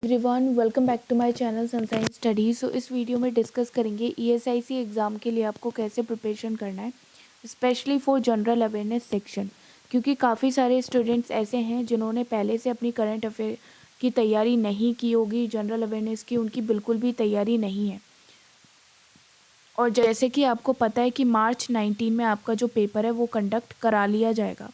Everyone welcome back to my channel sunshine study. So इस video में discuss करेंगे ESIC exam के लिए आपको कैसे प्रिपरेशन करना है, specially for general awareness section, क्योंकि काफ़ी सारे स्टूडेंट्स ऐसे हैं जिन्होंने पहले से अपनी करंट अफेयर की तैयारी नहीं की होगी। जनरल अवेयरनेस की उनकी बिल्कुल भी तैयारी नहीं है। और जैसे कि आपको पता है कि मार्च 19 में आपका जो पेपर है वो कंडक्ट करा लिया जाएगा।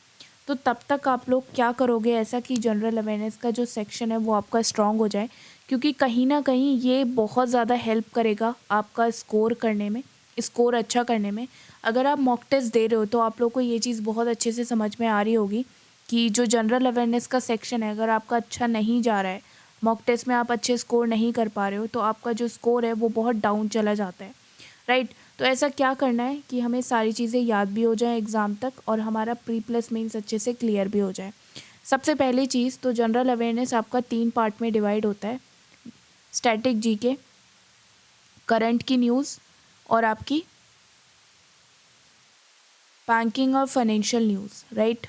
तो तब तक आप लोग क्या करोगे ऐसा कि जनरल अवेयरनेस का जो सेक्शन है वो आपका स्ट्रॉन्ग हो जाए, क्योंकि कहीं ना कहीं ये बहुत ज़्यादा हेल्प करेगा आपका स्कोर करने में, स्कोर अच्छा करने में। अगर आप मॉक टेस्ट दे रहे हो तो आप लोग को ये चीज़ बहुत अच्छे से समझ में आ रही होगी कि जो जनरल अवेयरनेस का सेक्शन है, अगर आपका अच्छा नहीं जा रहा है, मॉक टेस्ट में आप अच्छे स्कोर नहीं कर पा रहे हो, तो आपका जो स्कोर है वो बहुत डाउन चला जाता है, राइट। तो ऐसा क्या करना है कि हमें सारी चीज़ें याद भी हो जाए एग्ज़ाम तक और हमारा प्री प्लस मेंस अच्छे से क्लियर भी हो जाए। सबसे पहली चीज़ तो जनरल अवेयरनेस आपका 3 पार्ट में डिवाइड होता है। स्टैटिक जीके, करंट की न्यूज़ और आपकी बैंकिंग और फाइनेंशियल न्यूज़, राइट।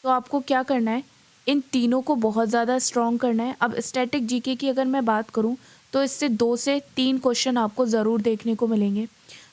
तो आपको क्या करना है, इन तीनों को बहुत ज़्यादा स्ट्रॉन्ग करना है। अब स्टैटिक जीके की अगर मैं बात करूं तो इससे 2 से 3 क्वेश्चन आपको ज़रूर देखने को मिलेंगे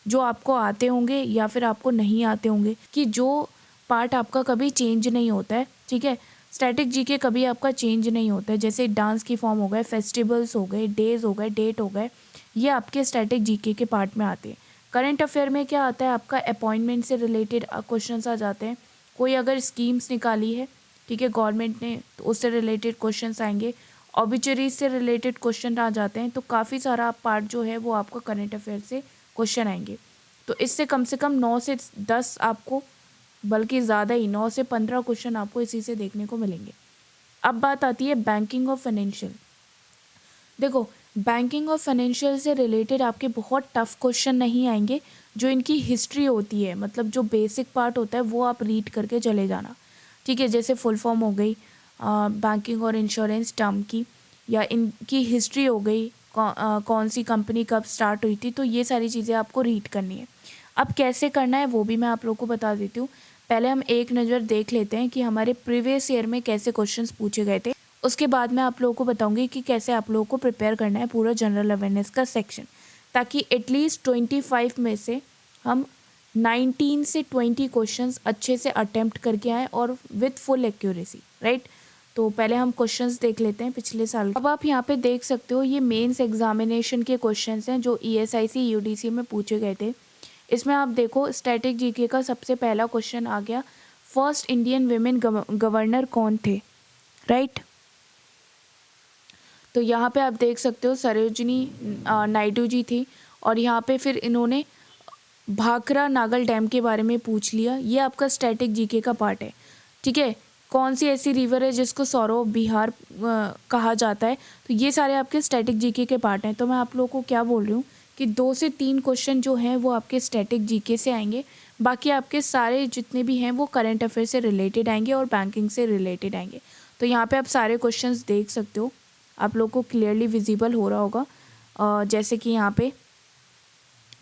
जो आपको आते होंगे या फिर आपको नहीं आते होंगे, कि जो पार्ट आपका कभी चेंज नहीं होता है, ठीक है। स्टैटिक जीके कभी आपका चेंज नहीं होता है, जैसे डांस की फॉर्म हो गए, फेस्टिवल्स हो गए, डेज हो गए, डेट हो गए, ये आपके स्टैटिक जीके के पार्ट में आते हैं। करंट अफेयर में क्या आता है, आपका अपॉइंटमेंट से रिलेटेड क्वेश्चन आ जाते हैं। कोई अगर स्कीम्स निकाली है, ठीक है, गवर्नमेंट ने, तो उससे रिलेटेड क्वेश्चंस आएंगे। ऑबिचरीज से रिलेटेड क्वेश्चन आ जाते हैं। तो काफ़ी सारा पार्ट जो है वो आपका करंट अफेयर से क्वेश्चन आएंगे। तो इससे कम से कम 9 से 10 आपको, बल्कि ज़्यादा ही 9 से 15 क्वेश्चन आपको इसी से देखने को मिलेंगे। अब बात आती है बैंकिंग और फाइनेंशियल। देखो, बैंकिंग और फाइनेंशियल से रिलेटेड आपके बहुत टफ क्वेश्चन नहीं आएंगे। जो इनकी हिस्ट्री होती है, मतलब जो बेसिक पार्ट होता है वो आप रीड करके चले जाना, ठीक है। जैसे फुल फॉर्म हो गई बैंकिंग और इंश्योरेंस टर्म की, या इनकी हिस्ट्री हो गई, कौन सी कंपनी कब स्टार्ट हुई थी, तो ये सारी चीज़ें आपको रीड करनी है। अब कैसे करना है वो भी मैं आप लोगों को बता देती हूँ। पहले हम एक नज़र देख लेते हैं कि हमारे प्रीवियस ईयर में कैसे क्वेश्चंस पूछे गए थे। उसके बाद मैं आप लोगों को बताऊंगी कि कैसे आप लोगों को प्रिपेयर करना है पूरा जनरल अवेयरनेस का सेक्शन, ताकि एटलीस्ट 25 में से हम 19 से 20 क्वेश्चंस अच्छे से अटेम्प्ट करके आए और विथ फुल एक्यूरेसी, राइट। तो पहले हम क्वेश्चंस देख लेते हैं पिछले साल। अब आप यहाँ पे देख सकते हो, ये मेंस एग्जामिनेशन के क्वेश्चंस हैं जो ईएसआईसी यूडीसी में पूछे गए थे। इसमें आप देखो, स्टैटिक जीके का सबसे पहला क्वेश्चन आ गया, फर्स्ट इंडियन विमेन गवर्नर कौन थे, राइट। तो यहाँ पे आप देख सकते हो सरोजिनी नायडू जी थी। और यहाँ पे फिर इन्होंने भाखरा नागल डैम के बारे में पूछ लिया। ये आपका स्टैटिक जीके का पार्ट है, ठीक है। कौन सी ऐसी रिवर है जिसको सौरव बिहार कहा जाता है, तो ये सारे आपके स्टैटिक जीके के पार्ट हैं। तो मैं आप लोगों को क्या बोल रही हूँ कि 2 से 3 क्वेश्चन जो हैं वो आपके स्टैटिक जीके से आएंगे, बाकी आपके सारे जितने भी हैं वो करंट अफेयर से रिलेटेड आएंगे और बैंकिंग से रिलेटेड आएंगे। तो यहाँ पे आप सारे क्वेश्चंस देख सकते हो, आप लोग को क्लियरली विजिबल हो रहा होगा। जैसे कि यहाँ पे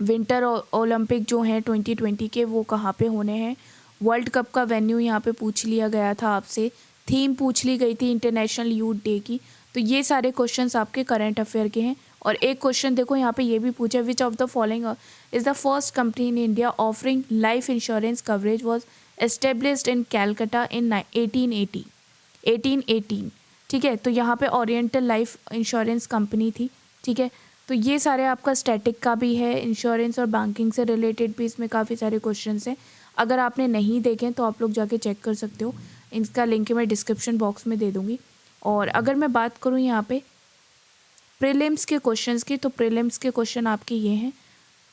विंटर ओलंपिक जो हैं 2020 के, वो कहाँ पे होने हैं, वर्ल्ड कप का वेन्यू यहाँ पे पूछ लिया गया था आपसे, थीम पूछ ली गई थी इंटरनेशनल यूथ डे की। तो ये सारे क्वेश्चंस आपके करंट अफेयर के हैं। और एक क्वेश्चन देखो यहाँ पे ये भी पूछा, which of the following is the first company in India offering life insurance coverage was established in Calcutta in 1818, ठीक है। तो यहाँ पे ओरिएंटल लाइफ इंश्योरेंस कंपनी थी, ठीक है। तो ये सारे आपका स्टैटिक का भी है, इंश्योरेंस और बैंकिंग से रिलेटेड भी इसमें काफ़ी सारे क्वेश्चंस हैं। अगर आपने नहीं देखे तो आप लोग जाके चेक कर सकते हो, इनका लिंक मैं डिस्क्रिप्शन बॉक्स में दे दूँगी। और अगर मैं बात करूँ यहाँ पे प्रीलिम्स के क्वेश्चंस की, तो प्रीलिम्स के क्वेश्चन आपके ये हैं।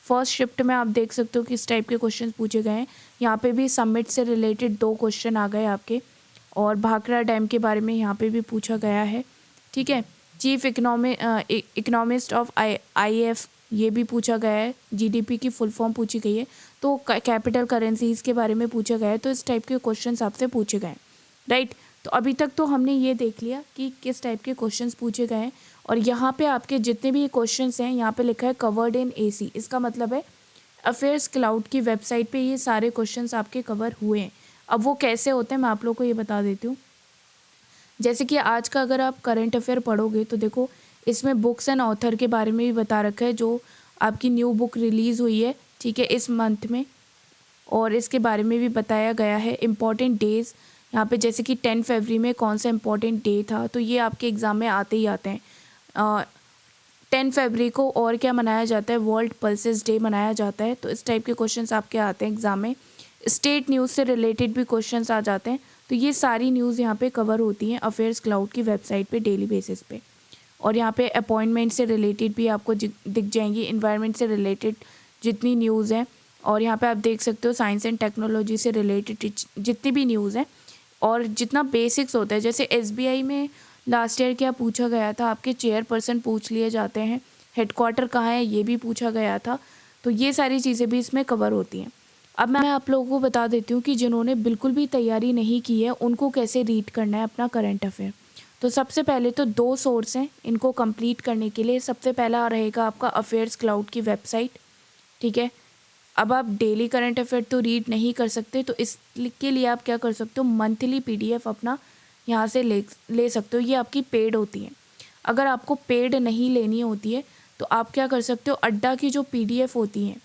फर्स्ट शिफ्ट में आप देख सकते हो किस टाइप के क्वेश्चन पूछे गए हैं। यहाँ पे भी समिट से रिलेटेड 2 क्वेश्चन आ गए आपके, और भाखड़ा डैम के बारे में यहाँ पे भी पूछा गया है, ठीक है। चीफ इकोनॉमिस्ट ऑफ IIF ये भी पूछा गया है। जीडीपी की फुल फॉर्म पूछी गई है। तो कैपिटल करेंसीज के बारे में पूछा गया है। तो इस टाइप के क्वेश्चंस आपसे पूछे गए हैं, राइट। तो अभी तक तो हमने ये देख लिया कि किस टाइप के क्वेश्चंस पूछे गए हैं। और यहाँ पे आपके जितने भी क्वेश्चंस हैं, यहाँ पे लिखा है कवर्ड इन AC, इसका मतलब है अफेयर्स क्लाउड की वेबसाइट पे ये सारे क्वेश्चंस आपके कवर हुए हैं। अब वो कैसे होते हैं मैं आप लोग को ये बता देती हूँ। जैसे कि आज का अगर आप करंट अफेयर पढ़ोगे तो देखो इसमें बुक्स एंड ऑथर के बारे में भी बता रखा है, जो आपकी न्यू बुक रिलीज़ हुई है, ठीक है, इस मंथ में, और इसके बारे में भी बताया गया है। इम्पॉर्टेंट डेज़ यहाँ पे जैसे कि 10 फरवरी में कौन सा इम्पॉर्टेंट डे था, तो ये आपके एग्ज़ाम में आते ही आते हैं। 10 फरवरी को और क्या मनाया जाता है, वर्ल्ड पल्सेस डे मनाया जाता है। तो इस टाइप के क्वेश्चंस आपके आते हैं एग्ज़ाम में। स्टेट न्यूज़ से रिलेटेड भी क्वेश्चंस आ जाते हैं। तो ये सारी न्यूज़ यहाँ पे कवर होती हैं अफेयर्स क्लाउड की वेबसाइट पे डेली बेसिस पे। और यहाँ पे अपॉइंटमेंट से रिलेटेड भी आपको दिख जाएंगी, इन्वायरमेंट से रिलेटेड जितनी न्यूज़ है, और यहाँ पे आप देख सकते हो साइंस एंड टेक्नोलॉजी से रिलेटेड जितनी भी न्यूज़ है, और जितना बेसिक्स होता है। जैसे SBI में लास्ट ईयर क्या पूछा गया था, आपके चेयरपर्सन पूछ लिए जाते हैं, हेडक्वार्टर कहाँ है ये भी पूछा गया था। तो ये सारी चीज़ें भी इसमें कवर होती हैं। अब मैं आप लोगों को बता देती हूँ कि जिन्होंने बिल्कुल भी तैयारी नहीं की है उनको कैसे रीड करना है अपना करंट अफेयर। तो सबसे पहले तो 2 सोर्स हैं इनको कंप्लीट करने के लिए। सबसे पहला रहेगा आपका अफेयर्स क्लाउड की वेबसाइट, ठीक है। अब आप डेली करंट अफेयर तो रीड नहीं कर सकते, तो इसके लिए आप क्या कर सकते हो, मंथली PDF अपना यहाँ से ले सकते हो। ये आपकी पेड होती है। अगर आपको पेड नहीं लेनी होती है तो आप क्या कर सकते हो, अड्डा की जो PDF होती हैं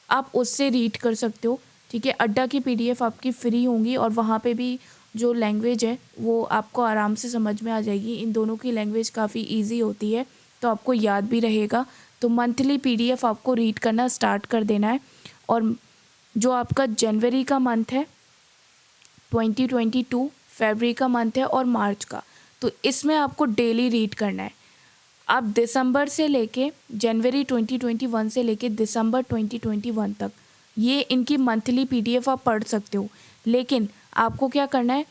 आप उससे रीड कर सकते हो, ठीक है। अड्डा की PDF आपकी फ्री होंगी और वहाँ पे भी जो लैंग्वेज है वो आपको आराम से समझ में आ जाएगी। इन दोनों की लैंग्वेज काफ़ी ईजी होती है तो आपको याद भी रहेगा। तो मंथली PDF आपको रीड करना स्टार्ट कर देना है। और जो आपका जनवरी का मंथ है 2022, फरवरी का मंथ है और मार्च का, तो इसमें आपको डेली रीड करना है। आप दिसंबर से लेके जनवरी 2021 से लेके दिसंबर 2021 तक ये इनकी मंथली PDF आप पढ़ सकते हो। लेकिन आपको क्या करना है,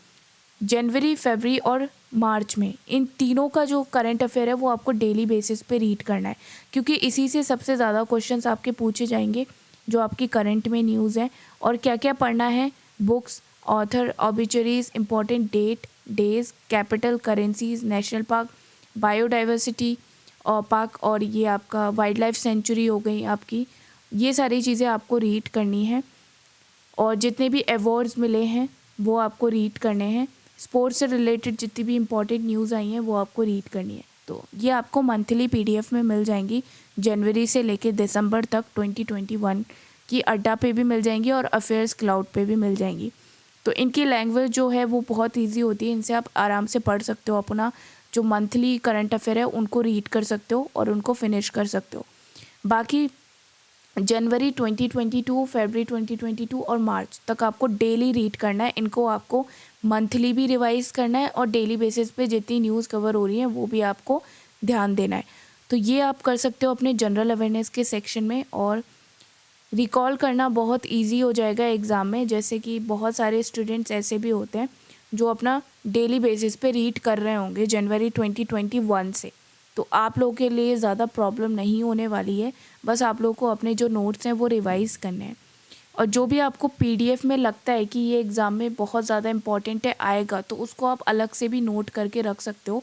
जनवरी, फरवरी और मार्च में इन तीनों का जो करंट अफेयर है वो आपको डेली बेसिस पे रीड करना है, क्योंकि इसी से सबसे ज़्यादा क्वेश्चंस आपके पूछे जाएंगे जो आपकी करंट में न्यूज़ है। और क्या क्या पढ़ना है, books, author, obituaries, important date, days, capital, currencies, national park, biodiversity और पार्क, और ये आपका वाइल्ड लाइफ सेंचुरी हो गई आपकी। ये सारी चीज़ें आपको रीड करनी है। और जितने भी अवार्ड्स मिले हैं वो आपको रीड करने हैं। स्पोर्ट्स से रिलेटेड जितनी भी इम्पोर्टेंट न्यूज़ आई हैं वो आपको रीड करनी है। तो ये आपको मंथली PDF में मिल जाएंगी, जनवरी से लेके दिसंबर तक 2021 की अड्डा पे भी मिल जाएंगी और अफेयर्स क्लाउड पे भी मिल जाएंगी। तो इनकी लैंग्वेज जो है वो बहुत ईजी होती है, इनसे आप आराम से पढ़ सकते हो, अपना जो मंथली करंट अफेयर है उनको रीड कर सकते हो और उनको फिनिश कर सकते हो। बाकी जनवरी 2022, फरवरी 2022 और मार्च तक आपको डेली रीड करना है। इनको आपको मंथली भी रिवाइज करना है और डेली बेसिस पे जितनी न्यूज़ कवर हो रही है वो भी आपको ध्यान देना है। तो ये आप कर सकते हो अपने जनरल अवेयरनेस के सेक्शन में। और रिकॉल करना बहुत इजी हो जाएगा एग्ज़ाम में। जैसे कि बहुत सारे स्टूडेंट्स ऐसे भी होते हैं जो अपना डेली बेसिस पे रीड कर रहे होंगे जनवरी 2021 से, तो आप लोगों के लिए ज़्यादा प्रॉब्लम नहीं होने वाली है। बस आप लोगों को अपने जो नोट्स हैं वो रिवाइज़ करने हैं। और जो भी आपको PDF में लगता है कि ये एग्ज़ाम में बहुत ज़्यादा इम्पॉर्टेंट है, आएगा, तो उसको आप अलग से भी नोट करके रख सकते हो,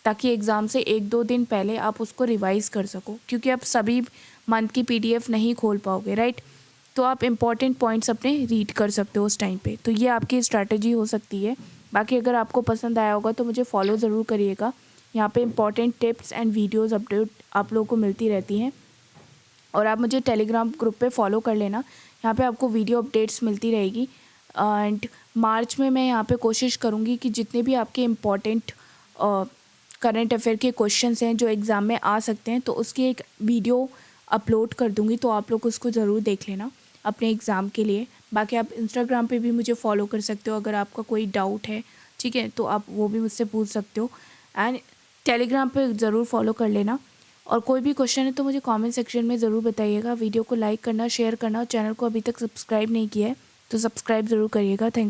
ताकि एग्ज़ाम से 1-2 दिन पहले आप उसको रिवाइज़ कर सको, क्योंकि आप सभी मंथ की PDF नहीं खोल पाओगे, राइट। तो आप इम्पॉर्टेंट पॉइंट्स अपने रीड कर सकते हो उस टाइम पे। तो ये आपकी स्ट्रैटेजी हो सकती है। बाकी अगर आपको पसंद आया होगा तो मुझे फॉलो ज़रूर करिएगा। यहाँ पे important tips and videos update आप लोगों को मिलती रहती हैं। और आप मुझे टेलीग्राम ग्रुप पे फॉलो कर लेना, यहाँ पे आपको वीडियो अपडेट्स मिलती रहेगी। एंड मार्च में मैं यहाँ पे कोशिश करूँगी कि जितने भी आपके इम्पॉर्टेंट करंट अफेयर के क्वेश्चंस हैं जो एग्ज़ाम में आ सकते हैं, तो उसकी एक वीडियो अपलोड कर दूँगी, तो आप लोग उसको ज़रूर देख लेना अपने एग्ज़ाम के लिए। बाकी आप इंस्टाग्राम पे भी मुझे फॉलो कर सकते हो, अगर आपका कोई डाउट है, ठीक है, तो आप वो भी मुझसे पूछ सकते हो। एंड टेलीग्राम पे ज़रूर फॉलो कर लेना। और कोई भी क्वेश्चन है तो मुझे कमेंट सेक्शन में ज़रूर बताइएगा। वीडियो को लाइक करना, शेयर करना, और चैनल को अभी तक सब्सक्राइब नहीं किया है तो सब्सक्राइब ज़रूर करिएगा। थैंक्स।